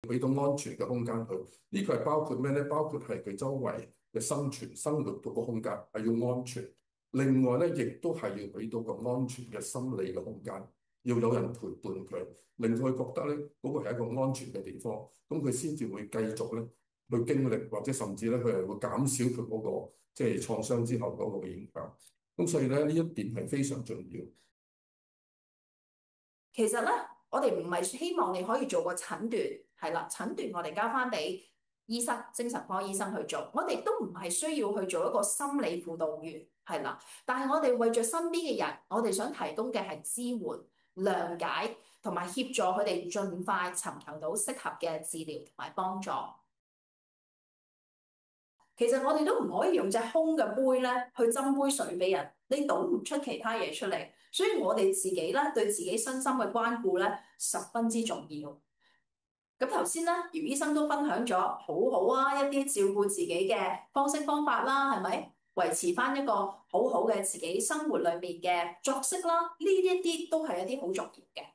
俾到安全嘅空間佢。呢個係包括咩咧？包括係佢周圍嘅生存、生活嗰個空間係要安全。另外咧，亦都係要俾到個安全嘅心理嘅空間，要有人陪伴佢，令佢覺得咧嗰個係一個安全嘅地方，咁佢先至會繼續咧去經歷，或者甚至咧佢係會減少佢嗰個即係創傷之後嗰個影響。咁所以咧呢一點係非常重要。其實咧，我哋唔係希望你可以做個診斷，係啦，診斷我哋交翻俾醫生、精神科醫生去做。我哋都唔係需要去做一個心理輔導員，係啦。但係我哋為咗身邊嘅人，我哋想提供嘅係支援、諒解同埋協助佢哋盡快尋求到適合嘅治療同埋幫助。其實我哋都唔可以用隻空嘅杯咧去斟杯水俾人，你倒唔出其他嘢出嚟。所以我哋自己咧對自己身心嘅關顧咧十分之重要。咁頭先咧，姚醫生都分享咗好好啊，一啲照顧自己嘅方式方法啦，係咪？維持翻一個好好嘅自己生活裏面嘅作息啦，呢一啲都係一啲好重要嘅。